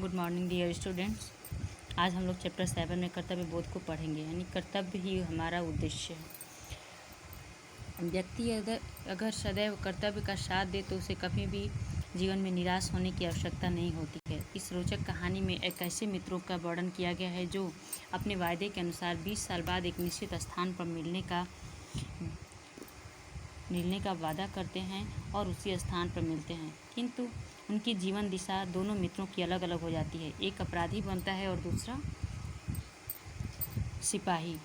Good morning dear students. आज हम लोग चैप्टर 7 में कर्तव्य बोध को पढ़ेंगे। यानी कर्तव्य ही हमारा उद्देश्य है। व्यक्ति अगर सदैव कर्तव्य का साथ दे तो उसे कभी भी जीवन में निराश होने की आवश्यकता नहीं होती है। इस रोचक कहानी में एक ऐसे मित्रों का वर्णन किया गया है जो अपने वायदे के अनुसार 20 साल बाद एक निश्चित स्थान पर मिलने का वादा करते हैं और उसी स्थान पर मिलते हैं, किंतु उनकी जीवन दिशा दोनों मित्रों की अलग अलग हो जाती है। एक अपराधी बनता है और दूसरा सिपाही।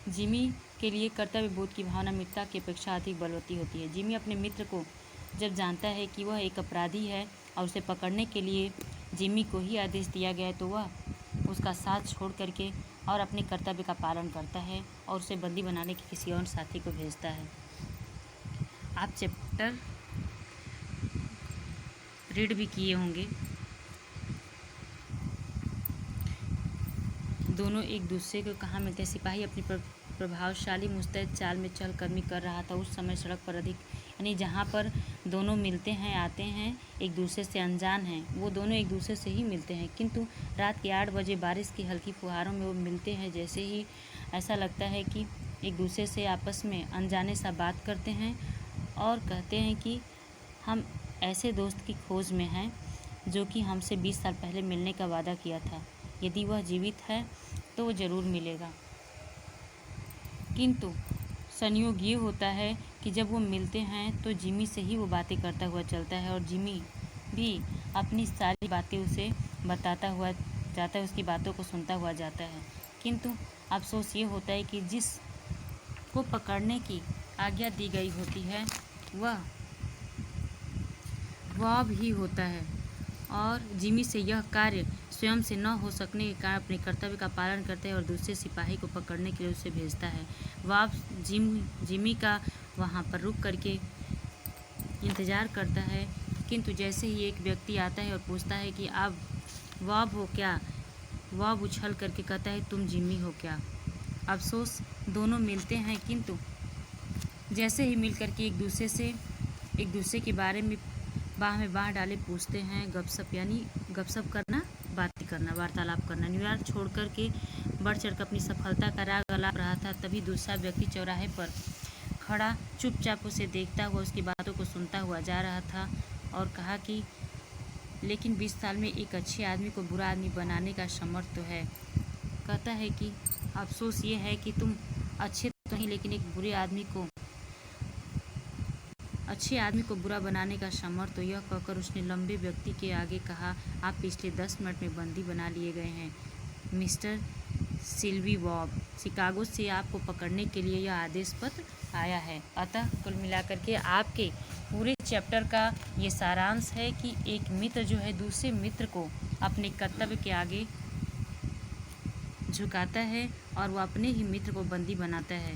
जिमी के लिए कर्तव्य बोध की भावना मित्रता की अपेक्षा अधिक बलवती होती है। जिमी अपने मित्र को जब जानता है कि वह एक अपराधी है और उसे पकड़ने के लिए जिमी को ही आदेश दिया गया है, तो वह उसका साथ छोड़ करके और अपने कर्तव्य का पालन करता है और उसे बंदी बनाने के किसी और साथी को भेजता है। आप चैप्टर रीड भी किए होंगे। दोनों एक दूसरे को कहाँ मिलते हैं। सिपाही अपनी प्रभावशाली मुस्तैद चाल में चहलकदमी कर रहा था। उस समय सड़क पर यानी जहाँ पर दोनों मिलते हैं आते हैं एक दूसरे से अनजान हैं, वो दोनों एक दूसरे से ही मिलते हैं, किंतु रात के 8 बजे बारिश की हल्की फुहारों में वो मिलते हैं। जैसे ही ऐसा लगता है कि एक दूसरे से आपस में अनजाने सा बात करते हैं और कहते हैं कि हम ऐसे दोस्त की खोज में हैं जो कि हमसे 20 साल पहले मिलने का वादा किया था। यदि वह जीवित है तो वो ज़रूर मिलेगा। किंतु संयोग ये होता है कि जब वो मिलते हैं तो जिमी से ही वो बातें करता हुआ चलता है और जिमी भी अपनी सारी बातें उसे बताता हुआ जाता है, उसकी बातों को सुनता हुआ जाता है। किंतु अफसोस ये होता है कि जिस को पकड़ने की आज्ञा दी गई होती है वह भी होता है और जिमी से यह कार्य स्वयं से न हो सकने के कारण अपने कर्तव्य का पालन करता है और दूसरे सिपाही को पकड़ने के लिए उसे भेजता है। वाब जिमी का वहाँ पर रुक करके इंतज़ार करता है, किंतु जैसे ही एक व्यक्ति आता है और पूछता है कि आप वाब हो क्या, वाब उछल करके कहता है तुम जिमी हो क्या। अफसोस दोनों मिलते हैं, किंतु जैसे ही मिल करके एक दूसरे के बारे में बाह में बाह डाले पूछते हैं। गपशप यानी गपशप करना, बातें करना, वार्तालाप करना। न्यूयॉर्क छोड़ कर के बढ़ चढ़ कर अपनी सफलता का राग अलाप रहा था, तभी दूसरा व्यक्ति चौराहे पर खड़ा चुपचाप उसे देखता हुआ उसकी बातों को सुनता हुआ जा रहा था और कहा कि लेकिन 20 साल में एक अच्छे आदमी को बुरा आदमी बनाने का समर्थ तो है। कहता है कि अफसोस ये है कि तुम अच्छे तो नहीं, लेकिन एक अच्छे आदमी को बुरा बनाने का समर्थ। तो यह कहकर उसने लंबे व्यक्ति के आगे कहा, आप पिछले 10 मिनट में बंदी बना लिए गए हैं मिस्टर सिल्वी वॉब। शिकागो से आपको पकड़ने के लिए यह आदेश पत्र आया है। अतः कुल मिलाकर के आपके पूरे चैप्टर का ये सारांश है कि एक मित्र जो है दूसरे मित्र को अपने कर्तव्य के आगे झुकाता है और वह अपने ही मित्र को बंदी बनाता है।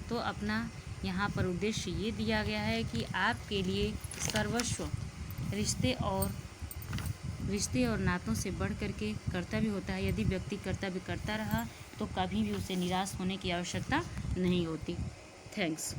तो अपना यहाँ पर उद्देश्य ये दिया गया है कि आपके लिए सर्वस्व रिश्ते और नातों से बढ़ करके कर्तव्य होता है। यदि व्यक्ति कर्तव्य करता रहा तो कभी भी उसे निराश होने की आवश्यकता नहीं होती। थैंक्स।